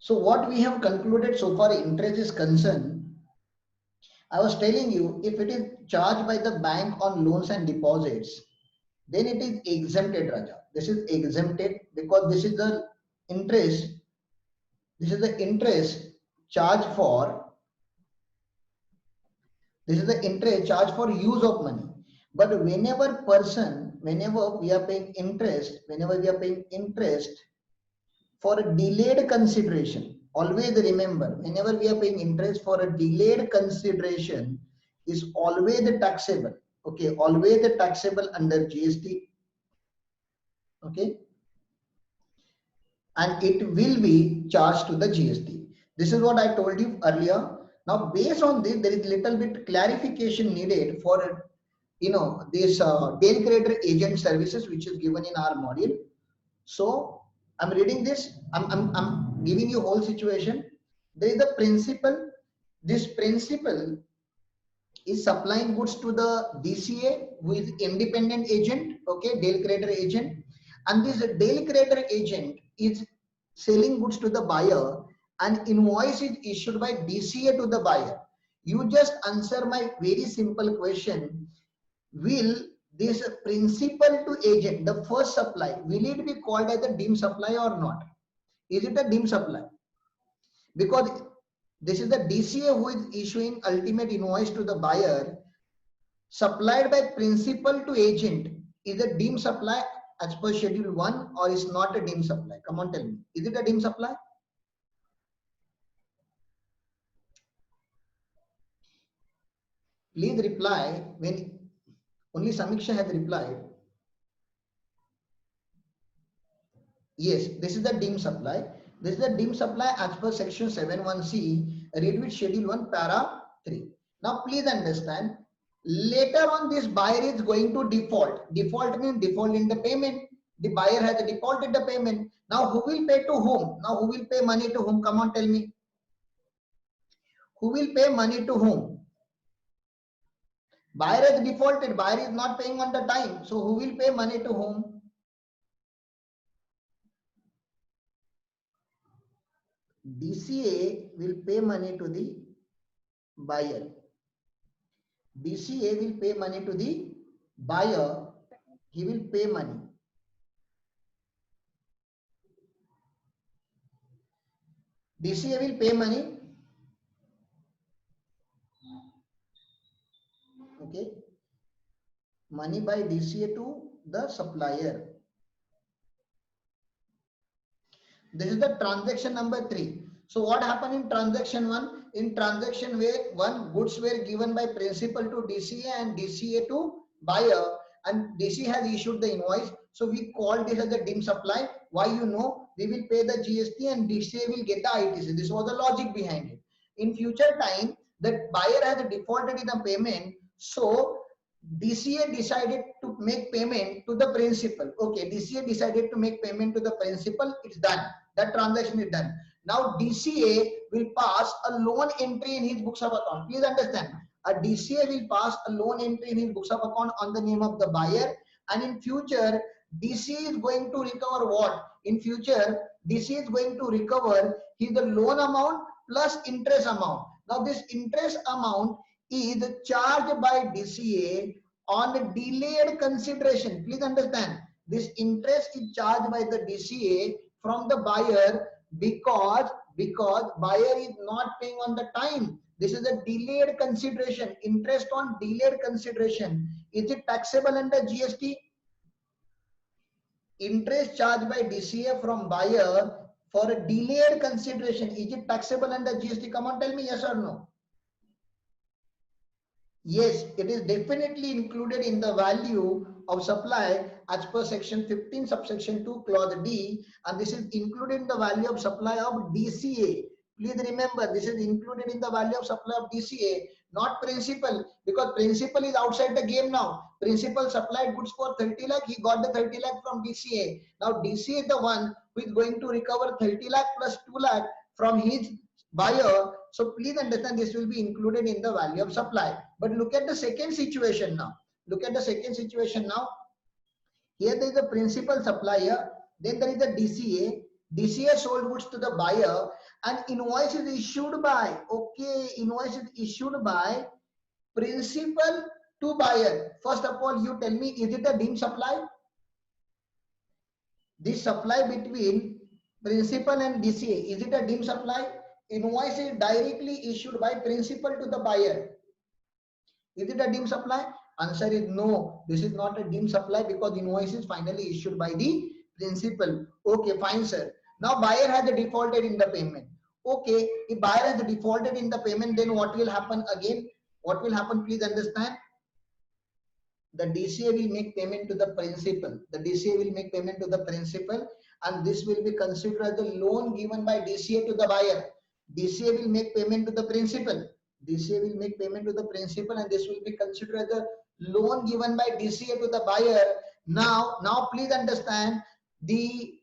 So what we have concluded so far interest is concerned, I was telling you, if it is charged by the bank on loans and deposits, then it is exempted, Raja. This is exempted because interest, this is the interest charged for, this is the interest charged for use of money. But whenever we are paying interest, for a delayed consideration, always remember, whenever we are paying interest for a delayed consideration is always taxable. Okay, always taxable under GST. Okay, and it will be charged to the GST. This is what I told you earlier. Now, based on this, there is little bit clarification needed for this Dale Creditor Agent Services, which is given in our module. So I'm reading this. I'm giving you whole situation. There is a principle. This principle is supplying goods to the DCA, who is independent agent. Okay, Dale Creditor Agent, and this Dale Creditor Agent is selling goods to the buyer, and invoice is issued by DCA to the buyer. You just answer my very simple question. Will this principal to agent, the first supply, will it be called as a deemed supply or not? Is it a deemed supply? Because this is the DCA who is issuing ultimate invoice to the buyer, supplied by principal to agent. Is a deemed supply as per schedule 1 or is not a deemed supply? Come on, tell me. Is it a deemed supply? Please reply when only Samiksha has replied. Yes, this is the deemed supply. This is the deemed supply as per section 71C, read with schedule 1 para 3. Now please understand, later on this buyer is going to default. Default means default in the payment. The buyer has defaulted the payment. Now who will pay to whom? Now who will pay money to whom? Come on, tell me. Who will pay money to whom? Buyer has defaulted. Buyer is not paying on the time. So who will pay money to whom? DCA will pay money to the buyer. DCA will pay money to the buyer. He will pay money. DCA will pay money. Okay. Money by DCA to the supplier. This is the transaction number 3. So what happened in transaction 1? In transaction 1, goods were given by principal to DCA and DCA to buyer, and DCA has issued the invoice. So we call this as a deemed supply. Why? You know, we will pay the GST and DCA will get the ITC. This was the logic behind it. In future time, the buyer has defaulted in a payment, so DCA decided to make payment to the principal. Okay, DCA decided to make payment to the principal. It's done. That transaction is done. Now DCA will pass a loan entry in his books of account. Please understand. A DCA will pass a loan entry in his books of account on the name of the buyer, and in future DCA is going to recover what? In future DCA is going to recover his loan amount plus interest amount. Now this interest amount is charged by DCA on a delayed consideration. Please understand, this interest is charged by the DCA from the buyer because buyer is not paying on the time. This is a delayed consideration, interest on delayed consideration. Is it taxable under GST? Interest charged by DCA from buyer for a delayed consideration, is it taxable under GST? Come on, tell me yes or no. Yes, it is definitely included in the value of supply as per section 15 subsection 2 clause D, and this is included in the value of supply of DCA. Please remember, this is included in the value of supply of DCA, not principal, because principal is outside the game now. Principal supplied goods for 30 lakh, he got the 30 lakh from DCA. Now DCA is the one who is going to recover 30 lakh plus 2 lakh from his buyer. So please understand, this will be included in the value of supply. But look at the second situation now. Look at the second situation now. Here there is a principal supplier, then there is a DCA. DCA sold goods to the buyer, And invoice is issued by, okay, invoice is issued by principal to buyer. First of all, you tell me, is it a deemed supply? This supply between principal and DCA, is it a deemed supply? Invoice is directly issued by principal to the buyer. Is it a deemed supply? Answer is no. This is not a deemed supply because invoice is finally issued by the principal. Okay, fine, sir. Now buyer has defaulted in the payment. Okay, if buyer has defaulted in the payment, then what will happen again? What will happen? Please understand. The DCA will make payment to the principal. The DCA will make payment to the principal, and this will be considered as the loan given by DCA to the buyer. DCA will make payment to the principal. DCA will make payment to the principal, and this will be considered as a loan given by DCA to the buyer. Now please understand, the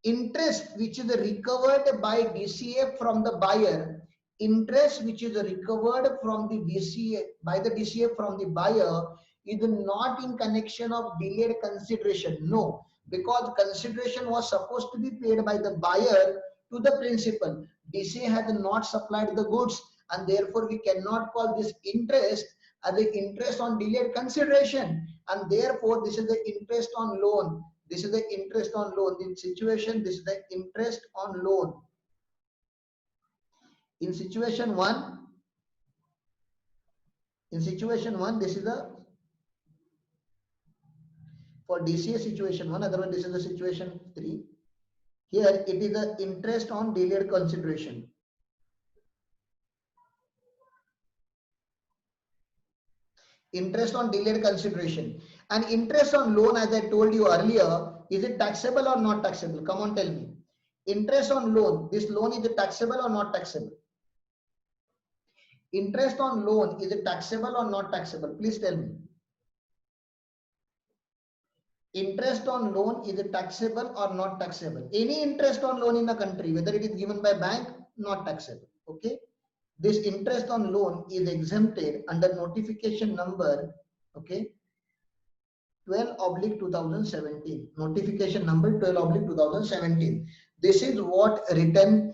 interest which is recovered by DCA from the buyer, interest which is recovered from the DCA by the DCA from the buyer is not in connection of delayed consideration. No, because consideration was supposed to be paid by the buyer to the principal. DCA has not supplied the goods, and therefore we cannot call this interest as the interest on delayed consideration, and therefore this is the interest on loan. This is the interest on loan. In situation, this is the interest on loan. In situation one, this is the, for DCA situation one, otherwise this is the situation 3. Here it is the interest on delayed consideration. Interest on delayed consideration. And interest on loan, as I told you earlier, is it taxable or not taxable? Come on, tell me. Interest on loan, this loan, is it taxable or not taxable? Interest on loan, is it taxable or not taxable? Please tell me. Interest on loan, is it taxable or not taxable? Any interest on loan in the country, whether it is given by bank, not taxable. Okay. This interest on loan is exempted under notification number, okay, 12/2017. Notification number 12/2017. This is what written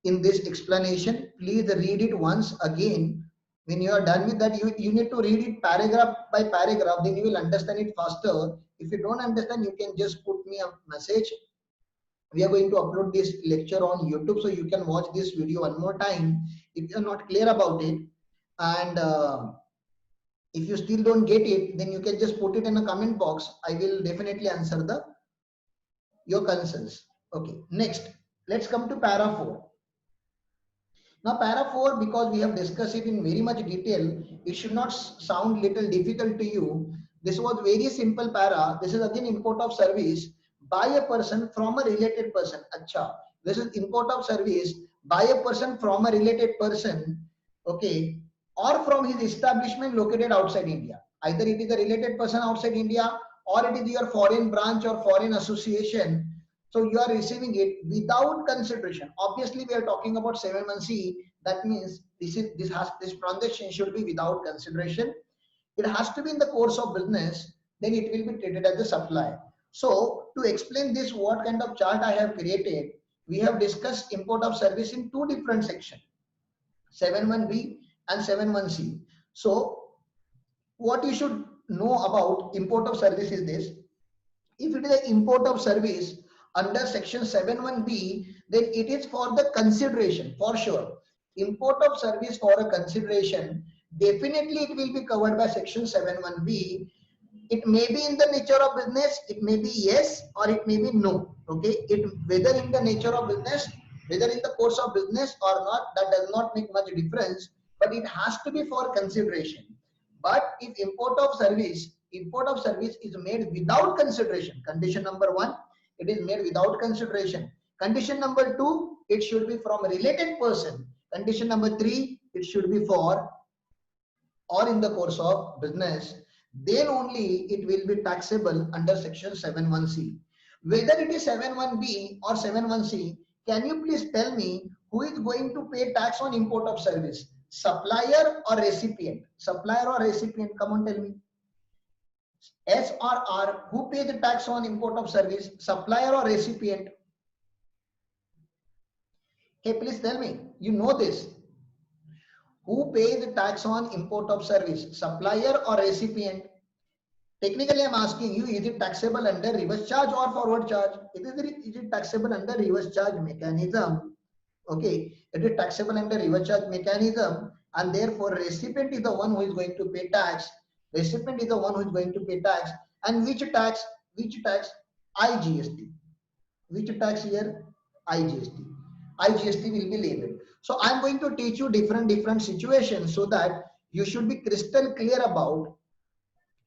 in this explanation. Please read it once again. When you are done with that, you need to read it paragraph by paragraph, then you will understand it faster. If you don't understand, you can just put me a message. We are going to upload this lecture on YouTube, so you can watch this video one more time if you are not clear about it. And if you still don't get it, then you can just put it in a comment box. I will definitely answer your concerns. Okay, next, let's come to para 4. Now para 4, because we have discussed it in very much detail, it should not sound little difficult to you. This was very simple para. This is again import of service by a person from a related person. Acha, this is import of service by a person from a related person, okay, or from his establishment located outside India. Either it is a related person outside India, or it is your foreign branch or foreign association. So you are receiving it without consideration. Obviously, we are talking about 7(1)(c). That means this transaction should be without consideration. It has to be in the course of business. Then it will be treated as a supply. So to explain this, what kind of chart I have created, we have discussed import of service in 2 different sections, 7(1)(b) and 7(1)(c). So what you should know about import of service is this. If it is an import of service under section 7(1)(b), then it is for the consideration, for sure. Import of service for a consideration, definitely it will be covered by section 7(1)(b). It may be in the nature of business, it may be yes or it may be no. Okay, whether in the nature of business, whether in the course of business or not, that does not make much difference, but it has to be for consideration. But if import of service is made without consideration, condition number 1, it is made without consideration. Condition number 2, it should be from a related person. Condition number 3, it should be for or in the course of business. Then only it will be taxable under section 7(1)(c). Whether it is 7(1)(b) or 7(1)(c), can you please tell me who is going to pay tax on import of service? Supplier or recipient? Supplier or recipient? Come on, tell me. S or R, who pays the tax on import of service? Supplier or recipient? Hey, please tell me, you know this. Who pays the tax on import of service, supplier or recipient? Technically, I'm asking you, is it taxable under reverse charge or forward charge? Is it taxable under reverse charge mechanism? Okay, it is taxable under reverse charge mechanism, and therefore recipient is the one who is going to pay tax. Recipient is the one who is going to pay tax. And which tax? Which tax? IGST. Which tax here? IGST. IGST will be labeled. So I'm going to teach you different situations so that you should be crystal clear about,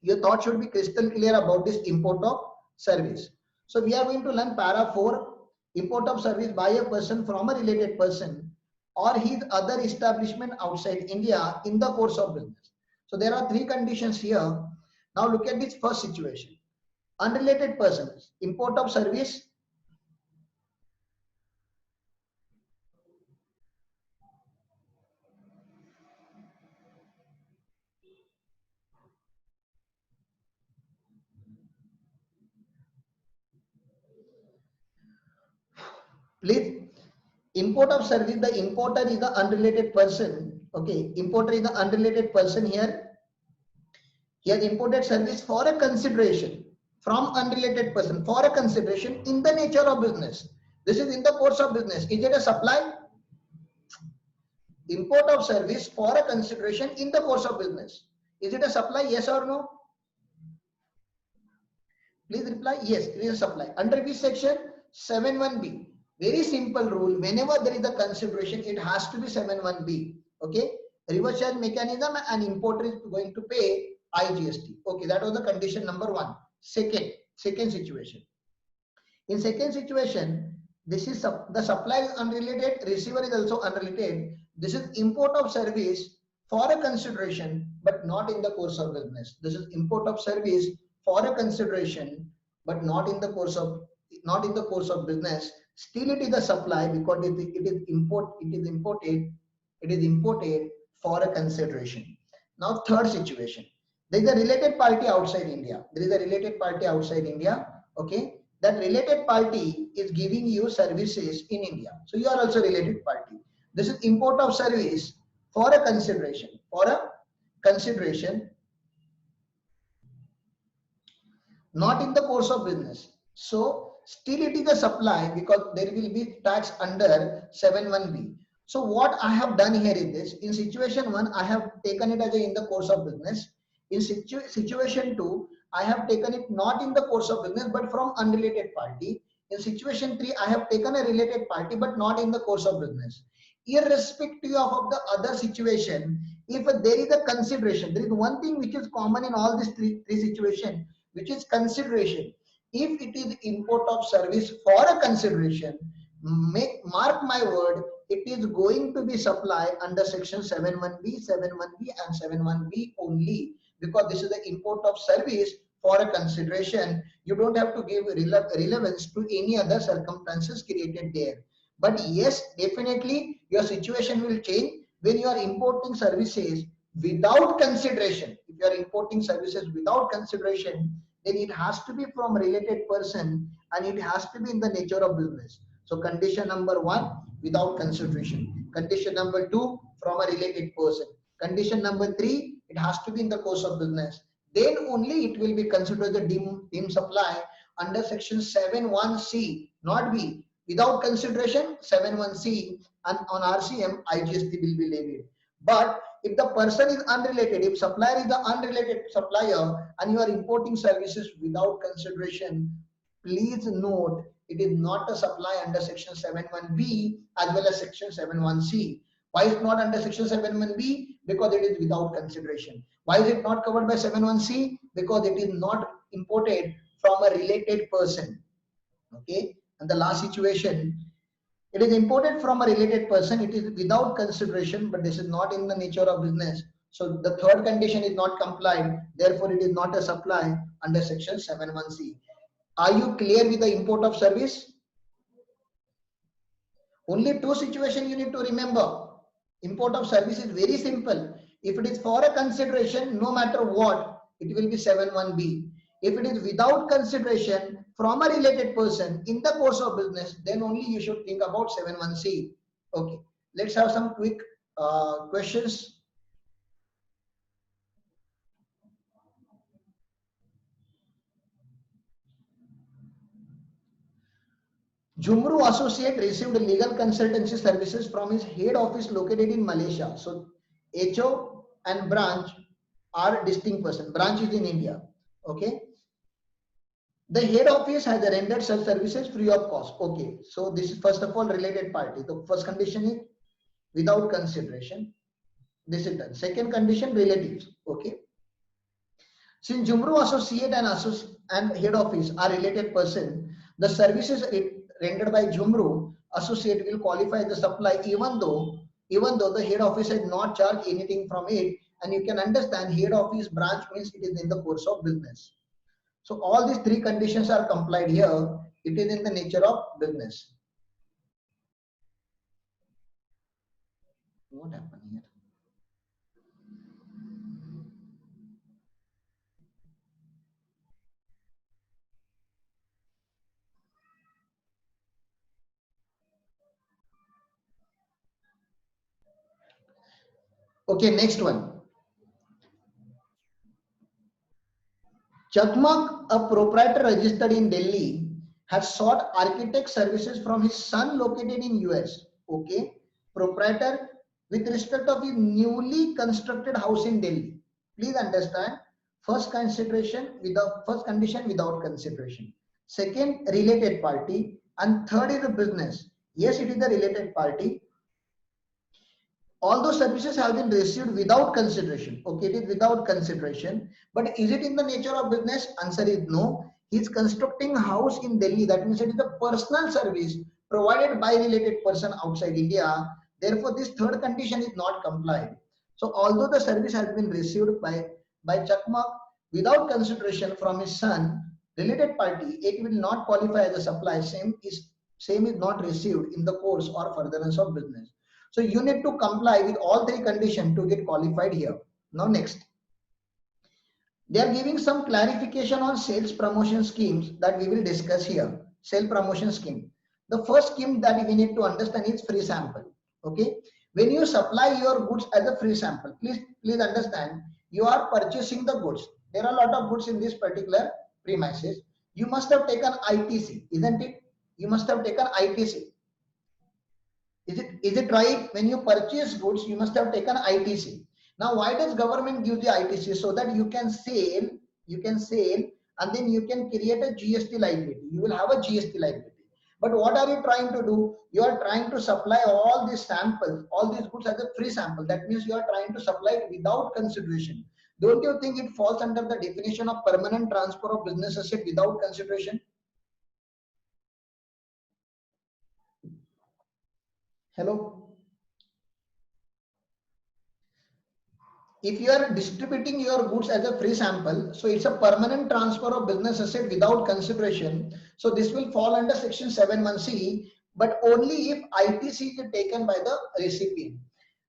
your thought should be crystal clear about this import of service. So we are going to learn para 4, import of service by a person from a related person or his other establishment outside India in the course of business. So there are 3 conditions here. Now look at this first situation. Unrelated persons, import of service. Please, import of service, the importer is the unrelated person. Okay, importer is the unrelated person here. He has imported service for a consideration from unrelated person for a consideration in the nature of business. This is in the course of business. Is it a supply? Import of service for a consideration in the course of business. Is it a supply? Yes or no? Please reply. Yes, it is a supply. Under which section? 7(1)(b). Very simple rule. Whenever there is a consideration, it has to be 7(1)(b). Okay. Reverse charge mechanism, and importer is going to pay IGST. Okay, that was the condition number 1. Second situation. In second situation, this is the supply is unrelated, receiver is also unrelated. This is import of service for a consideration, but not in the course of business. This is import of service for a consideration, but not in the course of business. Still, it is a supply because it is imported for a consideration. Now, third situation. There is a related party outside India. Okay. That related party is giving you services in India. So you are also related party. This is import of service for a consideration. Not in the course of business. So still it is a supply because there will be tax under 7(1)(b). So what I have done here is this. In situation 1, I have taken it as in the course of business. In situation 2, I have taken it not in the course of business but from unrelated party. In situation 3, I have taken a related party but not in the course of business. Irrespective of the other situation, if there is a consideration, there is one thing which is common in all these three situations, which is consideration. If it is import of service for a consideration, mark my word, it is going to be supply under section 7(1)(b), 7(1)(b) and 7(1)(b) only, because this is the import of service for a consideration. You don't have to give relevance to any other circumstances created there. But yes, definitely your situation will change when you are importing services without consideration. If you are importing services without consideration, then it has to be from a related person and it has to be in the nature of business. So condition number 1, without consideration. Condition number 2, from a related person. Condition number 3, it has to be in the course of business. Then only it will be considered the deemed supply under section 7(1)(c), not B. Without consideration, 7(1)(c), and on RCM, IGST will be levied. But if the person is unrelated, if supplier is the unrelated supplier and you are importing services without consideration, please note it is not a supply under section 7(1)(b) as well as section 7(1)(c). Why is it not under section 7(1)(b)? Because it is without consideration. Why is it not covered by 7(1)(c)? Because it is not imported from a related person. Okay. And the last situation, it is imported from a related person. It is without consideration, but this is not in the nature of business. So the third condition is not complied. Therefore, it is not a supply under section 7(1)(c). Are you clear with the import of service? Only 2 situations you need to remember. Import of service is very simple. If it is for a consideration, no matter what, it will be 7(1)(b). If it is without consideration from a related person in the course of business, then only you should think about 7(1)(c). Okay, let's have some quick questions. Jumru Associate received legal consultancy services from his head office located in Malaysia. So HO and branch are distinct person. Branch is in India. Okay. The head office has rendered such services free of cost. Okay. So this is first of all related party. The first condition is without consideration. This is done. Second condition, relatives. Okay. Since Jumru Associate and head office are related person, the services rendered by Jumru Associate will qualify the supply even though the head office has not charged anything from it, and you can understand head office branch means it is in the course of business. So all these three conditions are complied here. It is in the nature of business. What happened here? Okay, next one. Chakmak, a proprietor registered in Delhi, has sought architect services from his son located in US. Okay, proprietor with respect of his newly constructed house in Delhi. Please understand. First consideration without first condition without consideration. Second, related party, and third is the business. Yes, it is the related party. All those services have been received without consideration. Okay, it is without consideration. But is it in the nature of business? Answer is no. He is constructing a house in Delhi. That means it is a personal service provided by related person outside India. Therefore, this third condition is not complied. So, although the service has been received by Chakmak without consideration from his son, related party, it will not qualify as a supply. Same is not received in the course or furtherance of business. So you need to comply with all three conditions to get qualified here. Now next, they are giving some clarification on sales promotion schemes that we will discuss here. Sale promotion scheme. The first scheme that we need to understand is free sample. Okay. When you supply your goods as a free sample, please understand, you are purchasing the goods. There are a lot of goods in this particular premises. You must have taken ITC, isn't it? You must have taken ITC. Is it right? When you purchase goods, you must have taken ITC. Now, why does government give the ITC? So that you can sell, and then you can create a GST liability. You will have a GST liability. But what are you trying to do? You are trying to supply all these samples, all these goods as a free sample. That means you are trying to supply it without consideration. Don't you think it falls under the definition of permanent transfer of business asset without consideration? Hello? If you are distributing your goods as a free sample, so it's a permanent transfer of business asset without consideration. So this will fall under section 7(1)(c), but only if ITC is taken by the recipient.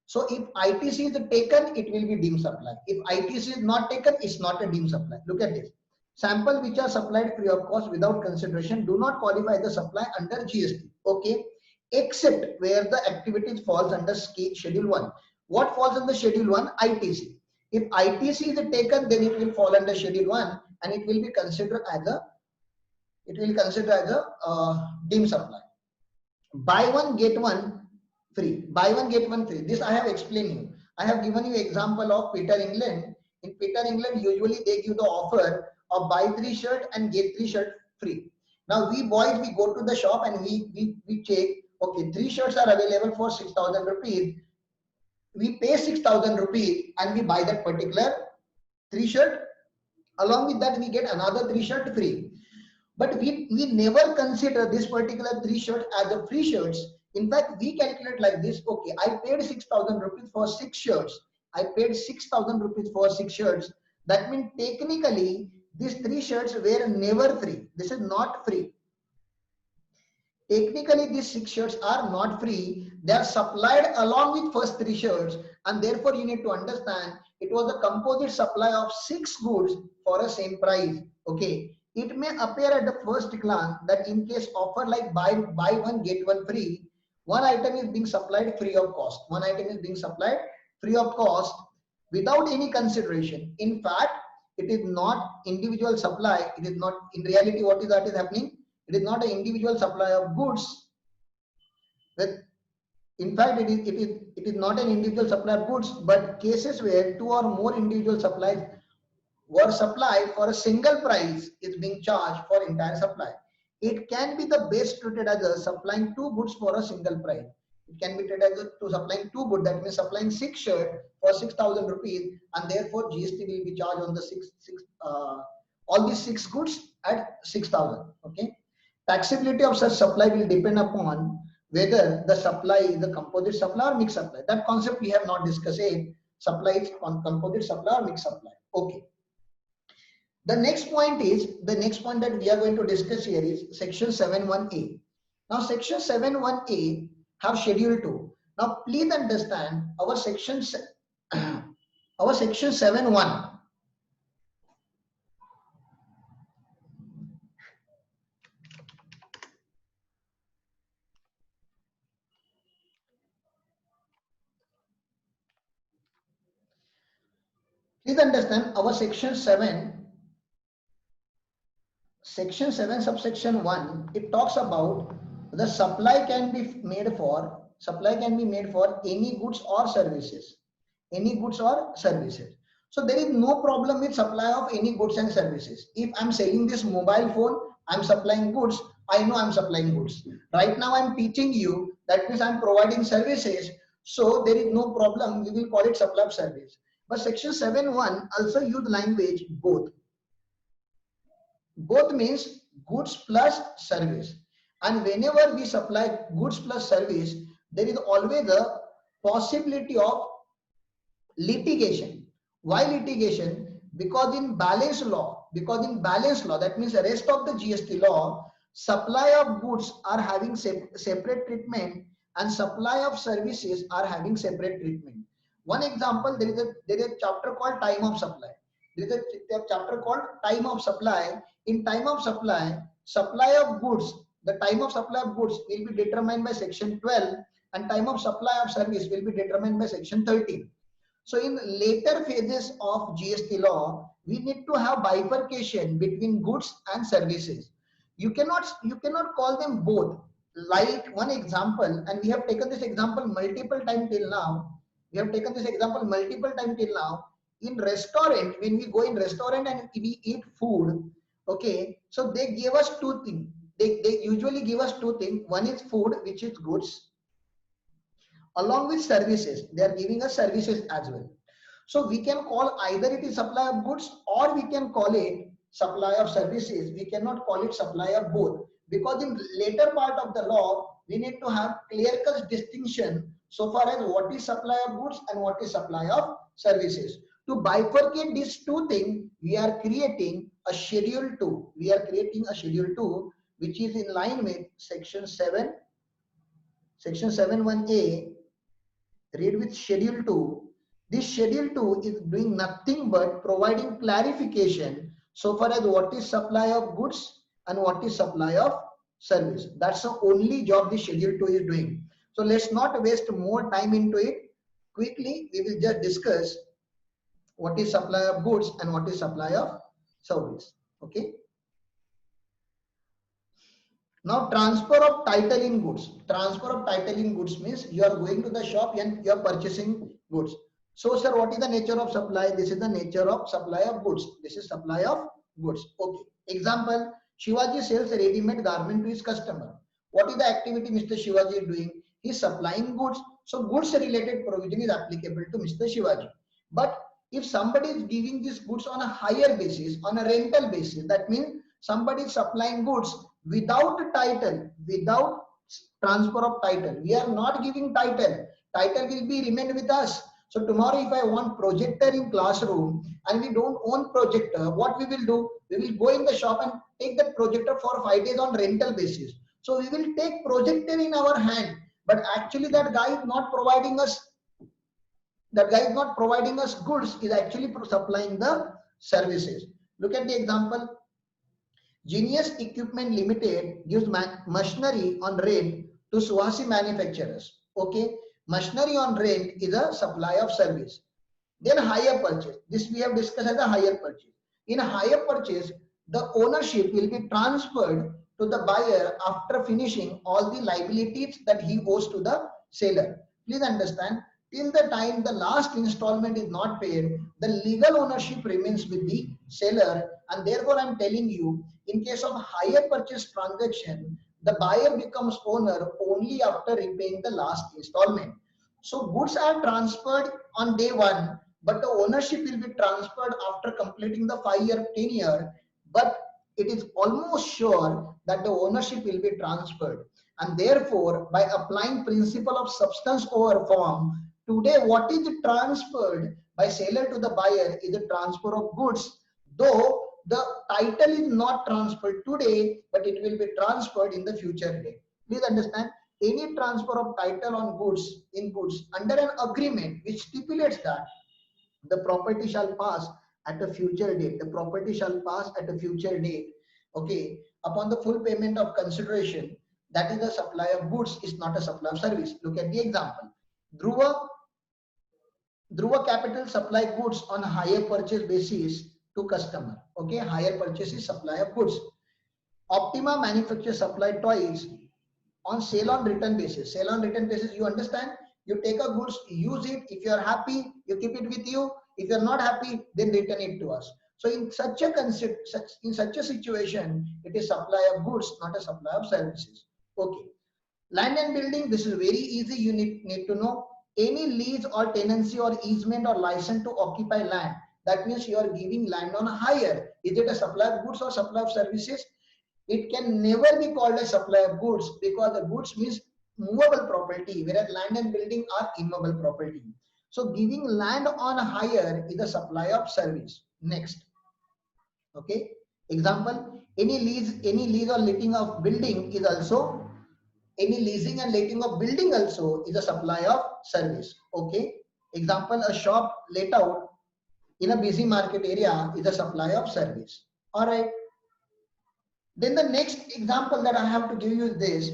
So if ITC is taken, it will be deemed supply. If ITC is not taken, it's not a deemed supply. Look at this. Sample which are supplied free of cost without consideration do not qualify the supply under GST. Okay, except where the activity falls under schedule 1. What falls under schedule 1? ITC. If ITC is taken, then it will fall under schedule 1 and it will be considered as a deemed supply. Buy one get one free. Buy one get one free. This I have explained you. I have given you example of Peter England. In Peter England, usually they give the offer of buy 3 shirt and get 3 shirt free. Now we boys, we go to the shop and we check. Okay, 3 shirts are available for 6,000 rupees. We pay 6,000 rupees and we buy that particular 3 shirt. Along with that, we get another 3 shirt free. But we never consider this particular 3 shirts as a free shirts. In fact, we calculate like this. Okay, I paid 6,000 rupees for 6 shirts. I paid 6,000 rupees for 6 shirts. That means technically these 3 shirts were never free. This is not free. Technically, these 6 shirts are not free. They are supplied along with first 3 shirts, and therefore you need to understand it was a composite supply of 6 goods for a same price. Okay. It may appear at the first glance that in case offer like buy one get one free, one item is being supplied free of cost. One item is being supplied free of cost without any consideration. In fact, it is not individual supply. It is not, in reality, what is that is happening? It is not an individual supply of goods. With, in fact, it is not an individual supply of goods, but cases where two or more individual supplies were supplied for a single price is being charged for entire supply. It can be the best treated as a supplying two goods for a single price. It can be treated as to supplying two goods, that means supplying 6 shirts for 6,000 rupees, and therefore GST will be charged on the all these 6 goods at 6,000. Okay. Taxability of such supply will depend upon whether the supply is a composite supply or mixed supply. That concept we have not discussed yet. Supply is composite supply or mixed supply. Okay. The next point that we are going to discuss here is section 7.1a. Now section 7.1a have schedule 2. Now please understand our section 7.1. Please understand our section 7 subsection 1, it talks about the supply can be made for any goods or services. So there is no problem with supply of any goods and services. If I'm selling this mobile phone, I'm supplying goods. I know I'm supplying goods. Right now I'm teaching you, that means I'm providing services. So there is no problem. We will call it supply of service. But section 7.1 also use language both. Both means goods plus service. And whenever we supply goods plus service, there is always a possibility of litigation. Why litigation? Because in balance law, that means the rest of the GST law, supply of goods are having separate treatment and supply of services are having separate treatment. One example, there is a chapter called time of supply. There is a chapter called time of supply. In time of supply, supply of goods, the time of supply of goods will be determined by section 12 and time of supply of service will be determined by section 13. So in later phases of GST law, we need to have bifurcation between goods and services. You cannot call them both. Like one example, and we have taken this example multiple times till now. In restaurant, when we go in restaurant and we eat food, okay, so they give us two things. They usually give us two things. One is food, which is goods, along with services. They are giving us services as well. So we can call either it is supply of goods or we can call it supply of services. We cannot call it supply of both, because in later part of the law, we need to have clear-cut distinction so far as what is supply of goods and what is supply of services. To bifurcate these two things, we are creating a schedule 2. Which is in line with section 7, section 7.1a. Read with schedule 2. This schedule 2 is doing nothing but providing clarification so far as what is supply of goods and what is supply of service. That's the only job this schedule 2 is doing. So let's not waste more time into it. Quickly, we will just discuss what is supply of goods and what is supply of service. Okay. Now, transfer of title in goods. Transfer of title in goods means you are going to the shop and you are purchasing goods. So, sir, what is the nature of supply? This is the nature of supply of goods. This is supply of goods. Okay. Example, Shivaji sells a ready-made garment to his customer. What is the activity Mr. Shivaji is doing? He is supplying goods. So, goods related provision is applicable to Mr. Shivaji. But if somebody is giving these goods on a higher basis, on a rental basis, that means somebody is supplying goods without title, without transfer of title. We are not giving title. Title will be remain with us. So tomorrow if I want projector in classroom and we don't own projector, what we will do? We will go in the shop and take that projector for 5 days on rental basis. So we will take projector in our hand, but actually that guy is not providing us. That guy is not providing us goods, is actually supplying the services. Look at the example. Genius Equipment Limited gives machinery on rent to Suhasi manufacturers. Okay, machinery on rent is a supply of service. Then hire purchase. This we have discussed as a hire purchase. In a hire purchase, the ownership will be transferred to the buyer after finishing all the liabilities that he owes to the seller. Please understand, till the time the last installment is not paid, the legal ownership remains with the seller, and therefore I am telling you, in case of hire purchase transaction, the buyer becomes owner only after repaying the last installment. So goods are transferred on day one, but the ownership will be transferred after completing the 5-year tenure. But it is almost sure that the ownership will be transferred. And therefore, by applying principle of substance over form, today what is transferred by seller to the buyer is the transfer of goods, though the title is not transferred today, but it will be transferred in the future day. Please understand, any transfer of title on goods in goods under an agreement which stipulates that the property shall pass at a future date. The property shall pass at a future date. Okay, upon the full payment of consideration, that is the supply of goods, is not a supply of service. Look at the example. Dhruva Capital supply goods on hire purchase basis to customer. Okay, hire purchase is supply of goods. Optima manufacture supply toys on sale on return basis. Sale on return basis, you understand? You take a goods, use it. If you are happy, you keep it with you. If you are not happy, then return it to us. So in such a concept, in such a situation, it is supply of goods, not a supply of services. Okay. Land and building, this is very easy. You need to know any lease or tenancy or easement or license to occupy land. That means you are giving land on hire. Is it a supply of goods or supply of services? It can never be called a supply of goods, because the goods means movable property, whereas land and building are immovable property. So giving land on hire is a supply of service. Next. Okay. Example, any lease or letting of building is also, any leasing and letting of building also is a supply of service. Okay. Example, a shop let out in a busy market area is a supply of service. All right. Then the next example that I have to give you is this.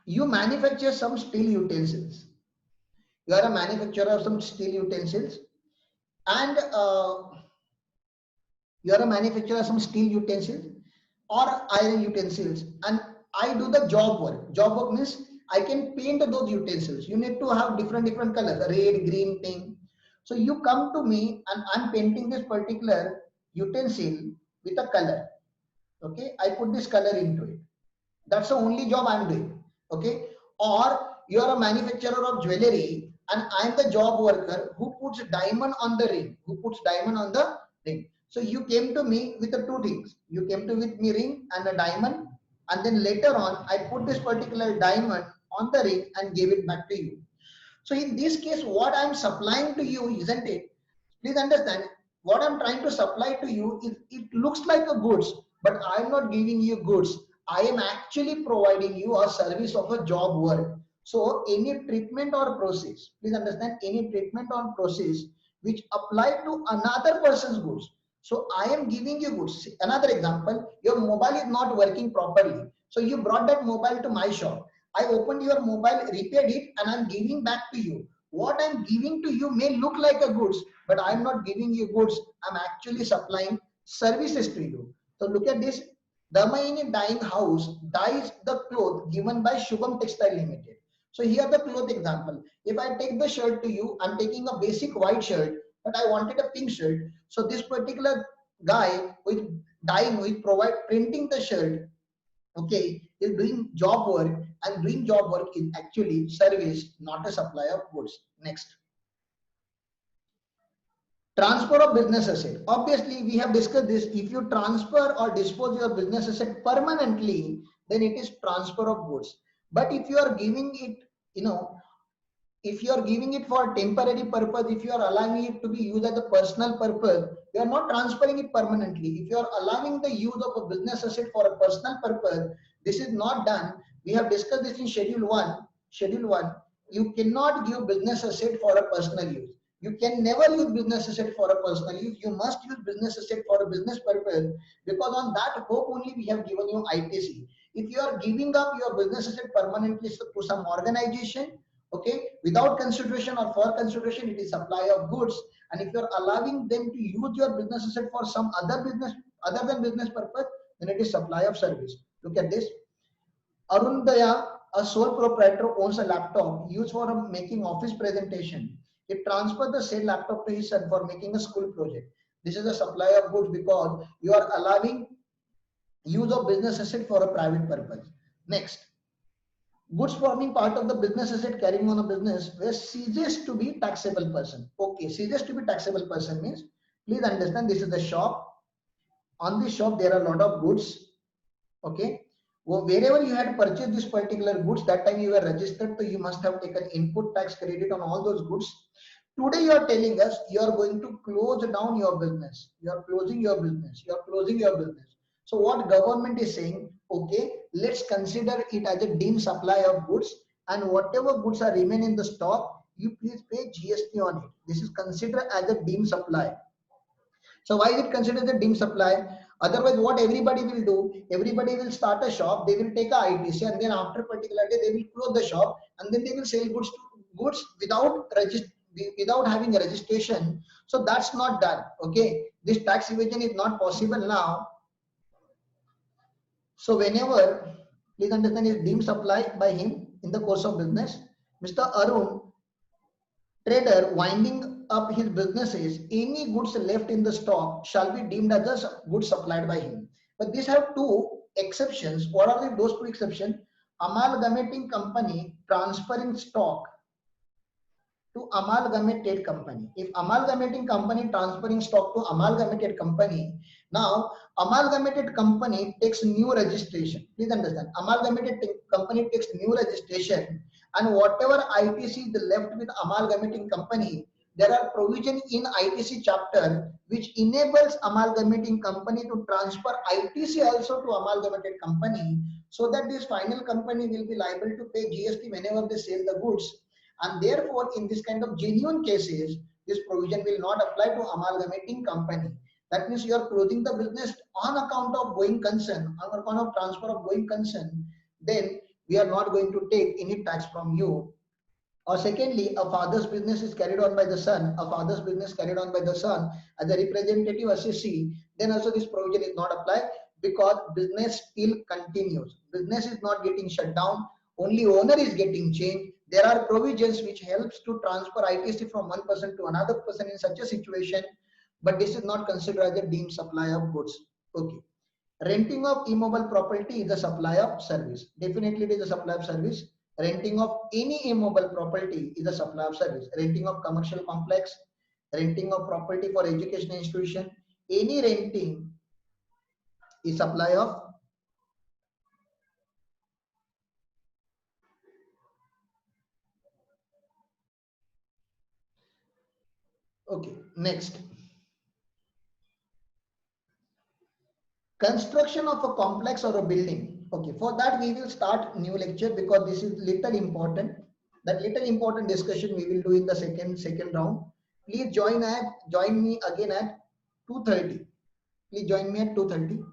You manufacture some steel utensils. You are a manufacturer of some steel utensils, and you are a manufacturer of some steel utensils or iron utensils, and I do the job work. Job work means I can paint those utensils. You need to have different colors, red, green, pink. So you come to me and I'm painting this particular utensil with a color. Okay, I put this color into it. That's the only job I'm doing. Okay, or you are a manufacturer of jewelry and I'm the job worker who puts diamond on the ring. So you came to me with the two things. You came to with me ring and a diamond, and then later on I put this particular diamond on the ring and gave it back to you. So in this case, what I'm supplying to you, isn't it? Please understand, what I'm trying to supply to you is, it looks like a goods, but I'm not giving you goods. I am actually providing you a service of a job work. So any treatment or process, please understand, any treatment or process which apply to another person's goods. So I am giving you goods. Another example, your mobile is not working properly. So you brought that mobile to my shop. I opened your mobile, repaired it, and I'm giving back to you. What I'm giving to you may look like a goods, but I'm not giving you goods. I'm actually supplying services to you. So look at this. Damaini Dyeing House dyes the cloth given by Shubham Textile Limited. So here the cloth example. If I take the shirt to you, I'm taking a basic white shirt, but I wanted a pink shirt. So this particular guy who is dyeing, who is printing the shirt, okay, is doing job work, and doing job work is actually service, not a supply of goods. Next. Transfer of business asset. Obviously, we have discussed this. If you transfer or dispose your business asset permanently, then it is transfer of goods. But if you are giving it, if you are giving it for temporary purpose, if you are allowing it to be used as a personal purpose, you are not transferring it permanently. If you are allowing the use of a business asset for a personal purpose, this is not done. We have discussed this in schedule 1. Schedule 1, you cannot give business asset for a personal use. You can never use business asset for a personal use. You must use business asset for a business purpose, because on that hope only we have given you ITC. If you are giving up your business asset permanently to some organization, okay, without consideration or for consideration, it is supply of goods. And if you are allowing them to use your business asset for some other business other than business purpose, then it is supply of service. Look at this. Arundaya, a sole proprietor, owns a laptop used for making office presentation. He transferred the same laptop to his son for making a school project. This is a supply of goods because you are allowing use of business asset for a private purpose. Next, goods forming part of the business asset carrying on a business where ceases to be taxable person. Okay, ceases to be taxable person means, please understand, this is the shop. On this shop there are a lot of goods. Okay, well, wherever you had purchased this particular goods, that time you were registered, so you must have taken input tax credit on all those goods. Today you are telling us you are going to close down your business. You are closing your business. You are closing your business. So what government is saying, okay, let's consider it as a deemed supply of goods, and whatever goods are remain in the stock, you please pay GST on it. This is considered as a deemed supply. So why is it considered a deemed supply? Otherwise, what everybody will do, everybody will start a shop, they will take a ITC, and then after a particular day, they will close the shop, and then they will sell goods without having a registration. So that's not done. Okay, this tax evasion is not possible now. So whenever, please understand, is deemed supply by him in the course of business, Mr. Arun, trader, winding up his businesses, any goods left in the stock shall be deemed as a goods supplied by him. But these have two exceptions. What are those two exceptions? Amalgamating company transferring stock to amalgamated company. If amalgamating company transferring stock to amalgamated company, now amalgamated company takes new registration. Please understand, amalgamated company takes new registration, and whatever ITC is left with amalgamating company, there are provision in ITC chapter which enables amalgamating company to transfer ITC also to amalgamated company, so that this final company will be liable to pay GST whenever they sell the goods. And therefore, in this kind of genuine cases, this provision will not apply to amalgamating company. That means you are closing the business on account of going concern, on account of transfer of going concern, then we are not going to take any tax from you. Or secondly, a father's business is carried on by the son, a father's business carried on by the son as a representative assessee, then also this provision is not applied, because business still continues. Business is not getting shut down, only owner is getting changed. There are provisions which helps to transfer ITC from one person to another person in such a situation, but this is not considered as a deemed supply of goods. Okay. Renting of immobile property is a supply of service. Definitely it is a supply of service. Renting of any immobile property is a supply of service. Renting of commercial complex, renting of property for education institution, any renting is supply of. Okay, next. Construction of a complex or a building. Okay, for that we will start new lecture, because this is little important. That little important discussion we will do in the second round. Please join me again at 2:30. Please join me at 2:30.